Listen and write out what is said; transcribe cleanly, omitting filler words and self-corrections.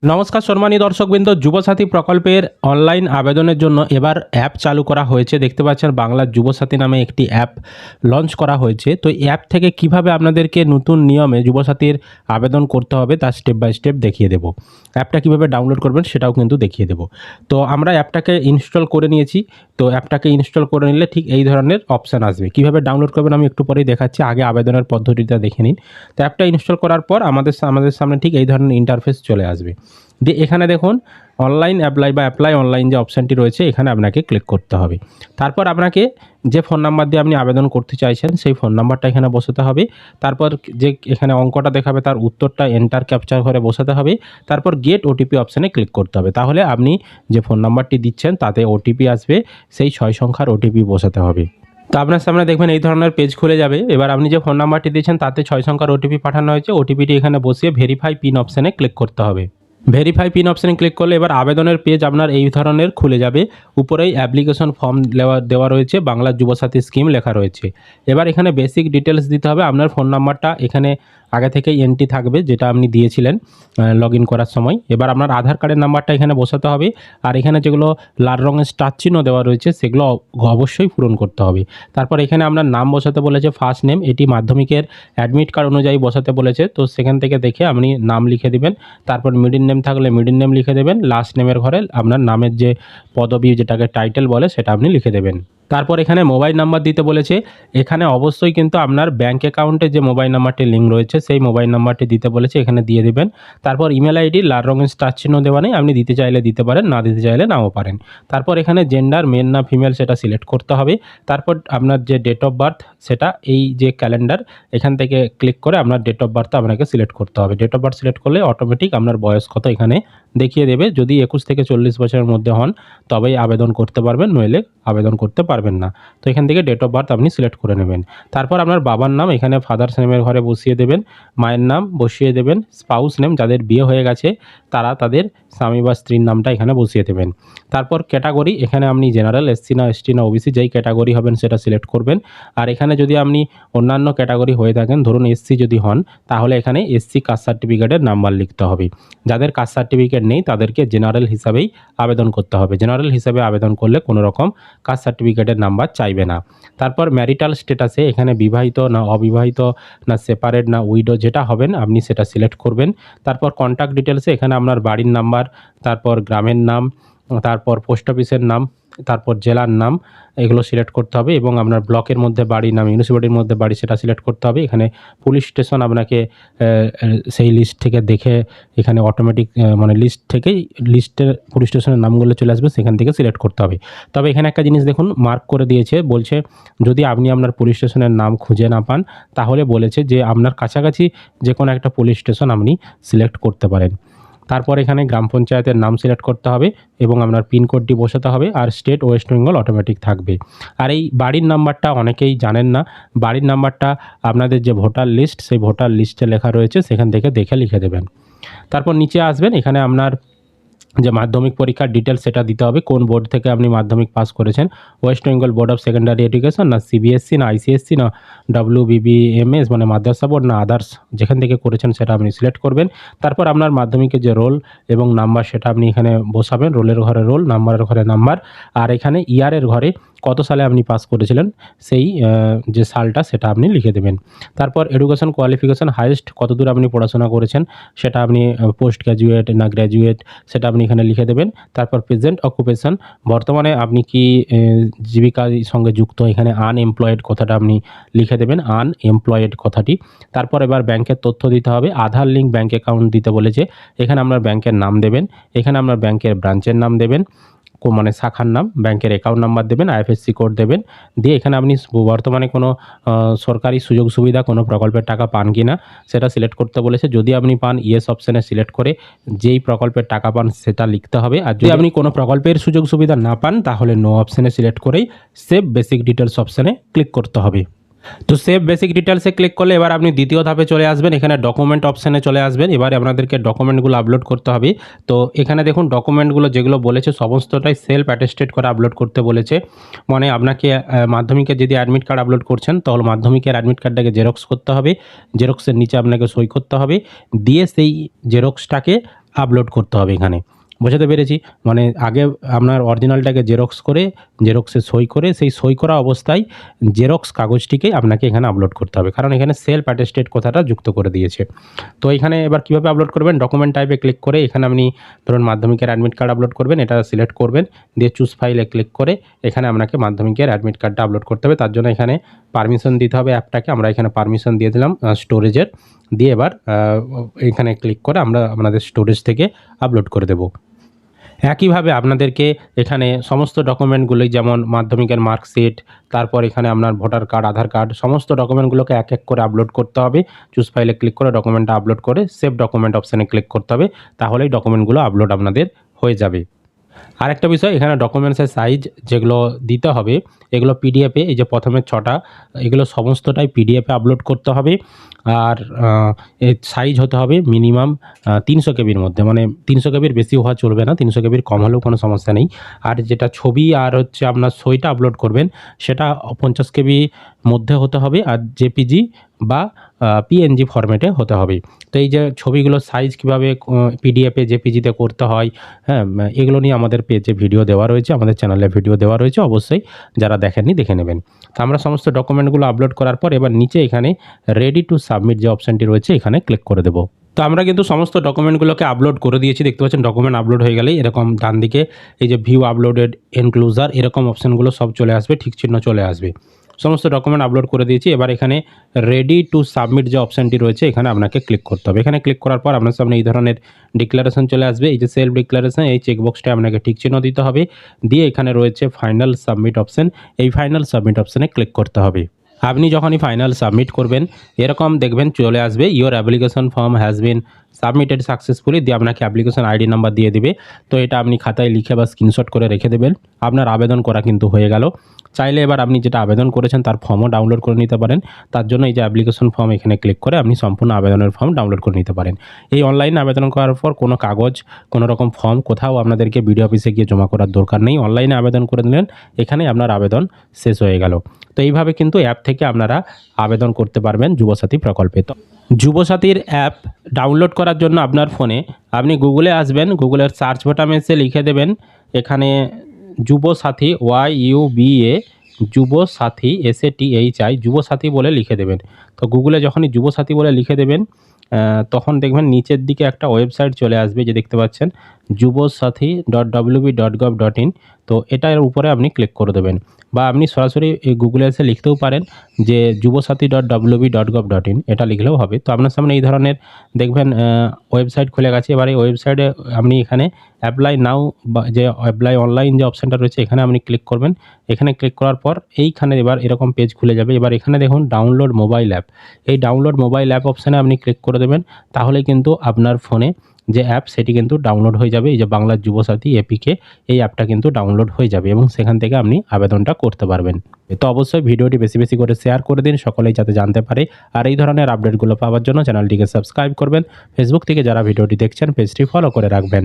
নমস্কার সম্মানীয় দর্শকবৃন্দ, যুবসাথী প্রকল্পের অনলাইন আবেদনের জন্য এবার অ্যাপ চালু করা হয়েছে। দেখতে পাচ্ছেন বাংলা যুবসাথী নামে একটি অ্যাপ লঞ্চ করা হয়েছে। তো এই অ্যাপ থেকে কিভাবে আপনাদেরকে নতুন নিয়মে যুবসাথীর আবেদন করতে হবে তার স্টেপ বাই স্টেপ দেখিয়ে দেবো। অ্যাপটা কিভাবে ডাউনলোড করবেন সেটাও কিন্তু দেখিয়ে দেবো। তো আমরা অ্যাপটাকে ইনস্টল করে নিয়েছি। তো অ্যাপটাকে ইনস্টল করে নিলে ঠিক এই ধরনের অপশান আসবে। কিভাবে ডাউনলোড করবেন আমি একটু পরেই দেখাচ্ছি, আগে আবেদনের পদ্ধতিটা দেখে নিন। তো অ্যাপটা ইনস্টল করার পর আমাদের সামনে ঠিক এই ধরনের ইন্টারফেস চলে আসবে। দিয়ে এখানে দেখুন অনলাইন অ্যাপ্লাই বা অ্যাপ্লাই অনলাইন যে অপশানটি রয়েছে এখানে আপনাকে ক্লিক করতে হবে। তারপর আপনাকে যে ফোন নাম্বার দিয়ে আপনি আবেদন করতে চাইছেন সেই ফোন নাম্বারটা এখানে বসাতে হবে। তারপর যে এখানে অঙ্কটা দেখাবে তার উত্তরটা এন্টার ক্যাপচার করে বসাতে হবে। তারপর গেট ওটিপি অপশানে ক্লিক করতে হবে। তাহলে আপনি যে ফোন নাম্বারটি দিচ্ছেন তাতে ওটিপি আসবে, সেই 6 সংখ্যার ওটিপি বসাতে হবে। তো আপনার সামনে দেখবেন এই ধরনের পেজ খুলে যাবে। এবার আপনি যে ফোন নাম্বারটি দিয়েছেন তাতে 6 সংখ্যার ওটিপি পাঠানো হয়েছে। ওটিপিটি এখানে বসিয়ে ভেরিফাই পিন অপশানে ক্লিক করতে হবে। ভেরিফাই পিন অপশানে ক্লিক করলে এবার আবেদনের পেজ আপনার এই ধরনের খুলে যাবে। উপরেই অ্যাপ্লিকেশন ফর্ম দেওয়া রয়েছে, বাংলা যুবসাথী স্কিম লেখা রয়েছে। এবার এখানে বেসিক ডিটেলস দিতে হবে। আপনার ফোন নাম্বারটা এখানে আগে থেকেই এন্ট্রি থাকবে যেটা আপনি দিয়েছিলেন লগ ইন করার সময়। এবার আপনার আধার কার্ডের নাম্বারটা এখানে বসাতে হবে। আর এখানে যেগুলো লাল রঙের স্টার চিহ্ন দেওয়া রয়েছে সেগুলো অবশ্যই পূরণ করতে হবে। তারপর এখানে আপনার নাম বসাতে বলেছে, ফার্স্ট নেম, এটি মাধ্যমিকের অ্যাডমিট কার্ড অনুযায়ী বসাতে বলেছে। তো সেখান থেকে দেখে আপনি নাম লিখে দিবেন। তারপর মিডল নেম থাকলে মিডল নেম লিখে দেবেন। লাস্ট নেমের ঘরে আপনার নামের যে পদবি যেটাকে টাইটেল বলে সেটা আপনি লিখে দেবেন। তারপর এখানে মোবাইল নাম্বার দিতে বলেছে। এখানে অবশ্যই কিন্তু আপনার ব্যাঙ্ক অ্যাকাউন্টে যে মোবাইল নাম্বারটি লিঙ্ক রয়েছে সেই মোবাইল নাম্বারটি দিতে বলেছে, এখানে দিয়ে দেবেন। তারপর ইমেল আইডি লাল রঙের স্টার চিহ্ন দেওয়া নেই, আপনি দিতে চাইলে দিতে পারেন, না দিতে চাইলে নাও পারেন। তারপর এখানে জেন্ডার মেল না ফিমেল সেটা সিলেক্ট করতে হবে। তারপর আপনার যে ডেট অফ বার্থ সেটা এই যে ক্যালেন্ডার এখান থেকে ক্লিক করে আপনার ডেট অফ বার্থটা আপনাকে সিলেক্ট করতে হবে। ডেট অফ বার্থ সিলেক্ট করলে অটোমেটিক আপনার বয়স কত এখানে দেখিয়ে দেবে। যদি 21 থেকে 40 বছরের মধ্যে হন তবেই আবেদন করতে পারবেন, নইলে আবেদন করতে পারবেন না। তো এখান থেকে ডেট অফ বার্থ আপনি সিলেক্ট করে নেবেন। তারপর আপনার বাবার নাম এখানে ফাদার্স নেমের ঘরে বসিয়ে দেবেন, মায়ের নাম বসিয়ে দেবেন, স্পাউস নেম যাদের বিয়ে হয়ে গেছে তারা তাদের স্বামী বা স্ত্রীর নামটা এখানে বসিয়ে দেবেন। তারপর ক্যাটাগরি এখানে আপনি জেনারেল, এসসি না এসটি না ওবিসি যেই ক্যাটাগরি হবেন সেটা সিলেক্ট করবেন। আর এখানে যদি আপনি অন্যান্য ক্যাটাগরি হয়ে থাকেন, ধরুন এসসি যদি হন তাহলে এখানে এসসি কাস্ট সার্টিফিকেটের নাম্বার লিখতে হবে। যাদের কাস্ট সার্টিফিকেট নেই তাদেরকে জেনারেল হিসাবেই আবেদন করতে হবে। জেনারেল হিসাবে আবেদন করলে কোনো রকম কাস্ট সার্টিফিকেটের নাম্বার চাইবে না। তারপর ম্যারিটাল স্ট্যাটাসে এখানে বিবাহিত না অবিবাহিত না সেপারেট না উইডো যেটা হবেন আপনি সেটা সিলেক্ট করবেন। তারপর কন্ট্যাক্ট ডিটেলসে এখানে আপনার বাড়ির নাম্বার, তারপর গ্রামের নাম, তারপর পোস্ট অফিসের নাম, তারপর জেলার নাম এগুলো সিলেক্ট করতে হবে এবং আপনার ব্লকের মধ্যে বাড়ি না মিউনিসিপ্যালিটির মধ্যে বাড়ি সেটা সিলেক্ট করতে হবে। এখানে পুলিশ স্টেশন আপনাকে সেই লিস্ট থেকে দেখে এখানে অটোমেটিক মানে লিস্টের পুলিশ স্টেশনের নামগুলো চলে আসবে, সেখান থেকে সিলেক্ট করতে হবে। তবে এখানে একটা জিনিস দেখুন মার্ক করে দিয়েছে, বলছে যদি আপনি আপনার পুলিশ স্টেশনের নাম খুঁজে না পান তাহলে বলেছে যে আপনার কাছাকাছি যে কোনো একটা পুলিশ স্টেশন আপনি সিলেক্ট করতে পারেন। তারপর এখানে গ্রাম পঞ্চায়েতের নাম সিলেক্ট করতে হবে এবং আপনার পিনকোডটি বসাতে হবে। আর স্টেট ওয়েস্ট বেঙ্গল অটোমেটিক থাকবে। আর এই বাড়ির নাম্বারটা অনেকেই জানেন না, বাড়ির নাম্বারটা আপনাদের যে ভোটার লিস্ট সেই ভোটার লিস্টে লেখা রয়েছে সেখান থেকে দেখে লিখে দেবেন। তারপর নিচে আসবেন, এখানে আপনার যে মাধ্যমিক পরীক্ষার ডিটেলস সেটা দিতে হবে। কোন বোর্ড থেকে আপনি মাধ্যমিক পাস করেছেন, West Bengal board of secondary education না সিবিএসসি না আইসিএসসি না WBBMS মানে মাদ্রাসা বোর্ড না আদার্স, যেখান থেকে করেছেন সেটা আপনি সিলেক্ট করবেন। তারপর আপনার মাধ্যমিকের যে রোল এবং নাম্বার সেটা আপনি এখানে বসাবেন, রোলের ঘরে রোল, নাম্বারের ঘরে নাম্বার। আর এখানে ইয়ারের ঘরে কত সালে আপনি পাস করেছিলেন সেই যে সালটা সেটা আপনি লিখে দেবেন। তারপর এডুকেশন কোয়ালিফিকেশন হাইয়েস্ট কতদূর আপনি পড়াশোনা করেছেন সেটা আপনি পোস্ট গ্র্যাজুয়েট না গ্র্যাজুয়েট সেটা আপনি এখানে লিখে দেবেন। তারপর প্রেজেন্ট অকুপেশন বর্তমানে আপনি কি জীবিকার সঙ্গে যুক্ত, এখানে আনএমপ্লয়েড কথাটা আপনি লিখে দেবেন, আনএমপ্লয়েড কথাটি। তারপর এবার ব্যাংকের তথ্য দিতে হবে, আধার লিঙ্ক ব্যাংক অ্যাকাউন্ট দিতে বলেছে, এখানে আপনার ব্যাংকের নাম দেবেন, এখানে আপনার ব্যাংকের ব্রাঞ্চের নাম দেবেন মানে শাখার নাম, ব্যাংকের অ্যাকাউন্ট নাম্বার দেবেন, আইএফএসসি কোড দেবেন। দিয়ে এখানে আপনি বর্তমানে কোনো সরকারি সুযোগ সুবিধা কোনো প্রকল্পের টাকা পান কি না সেটা সিলেক্ট করতে বলেছে। যদি আপনি পান ইয়েস অপশানে সিলেক্ট করে যেই প্রকল্পের টাকা পান সেটা লিখতে হবে। আর যদি আপনি কোনো প্রকল্পের সুযোগ সুবিধা না পান তাহলে নো অপশানে সিলেক্ট করেই সেভ বেসিক ডিটেলস অপশানে ক্লিক করতে হবে। তো সেভ বেসিক ডিটেলসে ক্লিক করলে এবার আপনি দ্বিতীয় ধাপে চলে আসবেন, এখানে ডকুমেন্ট অপশানে চলে আসবেন। এবারে আপনাদেরকে ডকুমেন্টগুলো আপলোড করতে হবে। তো এখানে দেখুন ডকুমেন্টগুলো যেগুলো বলেছে সমস্তটাই সেলফ অ্যাটেস্টেড করে আপলোড করতে বলেছে। মানে আপনাকে মাধ্যমিকের যদি অ্যাডমিট কার্ড আপলোড করছেন তাহলে মাধ্যমিকের অ্যাডমিট কার্ডটাকে জেরক্স করতে হবে, জেরক্সের নিচে আপনাকে সই করতে হবে, দিয়ে সেই জেরক্সটাকে আপলোড করতে হবে এখানে। বোঝাতে পেরেছি? মানে আগে আপনার অরিজিনালটাকে জেরক্স করে, জেরক্সে সই করে, সেই সই করা অবস্থায় জেরক্স কাগজটিকে আপনাকে এখানে আপলোড করতে হবে। কারণ এখানে সেলফ অ্যাটেস্টেড কথাটা যুক্ত করে দিয়েছে। তো এখানে এবার কীভাবে আপলোড করবেন, ডকুমেন্ট টাইপে ক্লিক করে এখানে আপনি ধরুন মাধ্যমিকের অ্যাডমিট কার্ড আপলোড করবেন, এটা সিলেক্ট করবেন, দিয়ে চুজ ফাইলে ক্লিক করে এখানে আপনাকে মাধ্যমিকের অ্যাডমিট কার্ডটা আপলোড করতে হবে। তার জন্য এখানে পারমিশন দিতে হবে অ্যাপটাকে। আমরা এখানে পারমিশন দিয়ে দিলাম স্টোরেজের, দিয়ে এবার এখানে ক্লিক করে আমরা আপনাদের স্টোরেজ থেকে আপলোড করে দেব। একইভাবে আপনাদেরকে এখানে সমস্ত ডকুমেন্টগুলোই, যেমন মাধ্যমিকের মার্কশিট, তারপর এখানে আপনার ভোটার কার্ড, আধার কার্ড, সমস্ত ডকুমেন্টগুলোকে এক এক করে আপলোড করতে হবে। চুজ ফাইলে ক্লিক করে ডকুমেন্টটা আপলোড করে সেভ ডকুমেন্ট অপশানে ক্লিক করতে হবে, তাহলেই ডকুমেন্টগুলো আপলোড আপনাদের হয়ে যাবে। আরেকটা বিষয়, এখানে ডকুমেন্টসের সাইজ যেগুলো দিতে হবে এগুলো পিডিএফে, এই যে প্রথমে 6টা, এগুলো সমস্তটাই পিডিএফে আপলোড করতে হবে। আর এর সাইজ হতে হবে মিনিমাম 300 কেবির মধ্যে, মানে 300 কেবির বেশি হওয়া চলবে না, 300 কেবির কম হলেও কোনো সমস্যা নেই। আর যেটা ছবি আর হচ্ছে আপনার সইটা আপলোড করবেন সেটা 50 কেবি মধ্যে হতে হবে, আর জেপিজি বা পিএনজি ফরম্যাটে হতে হবে। তো এই যে ছবিগুলোর সাইজ কীভাবে পিডিএফে জেপিজিতে করতে হয়, হ্যাঁ, এগুলো নিয়ে আমাদের পেজে ভিডিও দেওয়া রয়েছে, আমাদের চ্যানেলে ভিডিও দেওয়া রয়েছে, অবশ্যই যারা দেখেননি দেখে নেবেন। তো আমরা সমস্ত ডকুমেন্টগুলো আপলোড করার পর এবার নিচে এখানে রেডি টু সাবমিট যে অপশানটি রয়েছে এখানে ক্লিক করে দেবো। তো আমরা কিন্তু সমস্ত ডকুমেন্টগুলোকে আপলোড করে দিয়েছি, দেখতে পাচ্ছেন ডকুমেন্ট আপলোড হয়ে গেলেই এরকম ডান দিকে এই যে ভিউ আপলোডেড এনক্লোজার এরকম অপশানগুলো সব চলে আসবে, ঠিক চিহ্ন চলে আসবে। সমস্ত ডকুমেন্ট আপলোড করে দিয়েছি। এবার এখানে রেডি টু সাবমিট যে অপশানটি রয়েছে এখানে আপনাকে ক্লিক করতে হবে। এখানে ক্লিক করার পর আপনার সামনে এই ধরনের ডিক্লারেশন চলে আসবে, এই যে সেলফ ডিক্লারেশন, এই চেকবক্সটা আপনাকে ঠিক চিহ্ন দিতে হবে, দিয়ে এখানে রয়েছে ফাইনাল সাবমিট অপশান, এই ফাইনাল সাবমিট অপশানে ক্লিক করতে হবে। আপনি যখনই ফাইনাল সাবমিট করবেন এরকম দেখবেন চলে আসবে, your application form has been submitted successfully, দিয়ে আপনাকে অ্যাপ্লিকেশন আইডি নাম্বার দিয়ে দিবে। তো এটা আপনি খাতায় লিখে বা স্ক্রিনশট করে রেখে দেবেন। আপনার আবেদন করা কিন্তু হয়ে গেল। চাইলে এবার আপনি যেটা আবেদন করেছেন তার ফর্মও ডাউনলোড করে নিতে পারেন। তার জন্য এই যে অ্যাপ্লিকেশন ফর্ম এখানে ক্লিক করে আপনি সম্পূর্ণ আবেদনের ফর্ম ডাউনলোড করে নিতে পারেন। এই অনলাইনে আবেদন করার পর কোনো কাগজ, কোনো রকম ফর্ম কোথাও আপনাদেরকে বিডিও অফিসে গিয়ে জমা করার দরকার নেই। অনলাইনে আবেদন করে দিলেন, এখানেই আপনার আবেদন শেষ হয়ে গেল। তো এইভাবে কিন্তু অ্যাপ থেকে আপনারা আবেদন করতে পারবেন যুবসাথী প্রকল্পে। তো যুবসাথীর অ্যাপ ডাউনলোড করার জন্য আপনার ফোনে আপনি গুগলে আসবেন, গুগলের সার্চ বাটনে এসে লিখে দেবেন এখানে যুবসাথী, YUBA, যুবসাথী, SATHI, যুবসাথী বলে লিখে দেবেন। তো গুগলে যখনই যুবসাথী বলে লিখে দেবেন তখন দেখবেন নিচের দিকে একটা ওয়েবসাইট চলে আসবে, যে দেখতে পাচ্ছেন jubosathy.wb.gov.in। তো এটার উপরে আপনি ক্লিক করে দেবেন, বা আপনি সরাসরি গুগলে এসে লিখতেও পারেন যে jubosathy.wb.gov.in, এটা লিখলেও হবে। তো আপনার সামনে এই ধরনের দেখবেন ওয়েবসাইট খুলে গেছে। এবার এই ওয়েবসাইটে আপনি এখানে অ্যাপ্লাই নাও বা যে অ্যাপ্লাই অনলাইন যে অপশানটা রয়েছে এখানে আপনি ক্লিক করবেন। এখানে ক্লিক করার পর এইখানে এবার এরকম পেজ খুলে যাবে। এবার এখানে দেখুন ডাউনলোড মোবাইল অ্যাপ, এই ডাউনলোড মোবাইল অ্যাপ অপশানে আপনি ক্লিক করে দেবেন, তাহলে কিন্তু আপনার ফোনে যে অ্যাপ সেটি কিন্তু ডাউনলোড হয়ে যাবে। এই যে বাংলার যুবসাথী এপিকে, এই অ্যাপটা কিন্তু ডাউনলোড হয়ে যাবে এবং সেখান থেকে আপনি আবেদনটা করতে পারবেন। তো অবশ্যই ভিডিওটি বেশি বেশি করে শেয়ার করে দিন, সকলেই যাতে জানতে পারে। আর এই ধরনের আপডেটগুলো পাওয়ার জন্য চ্যানেলটিকে সাবস্ক্রাইব করবেন। ফেসবুক থেকে যারা ভিডিওটি দেখছেন পেজটি ফলো করে রাখবেন।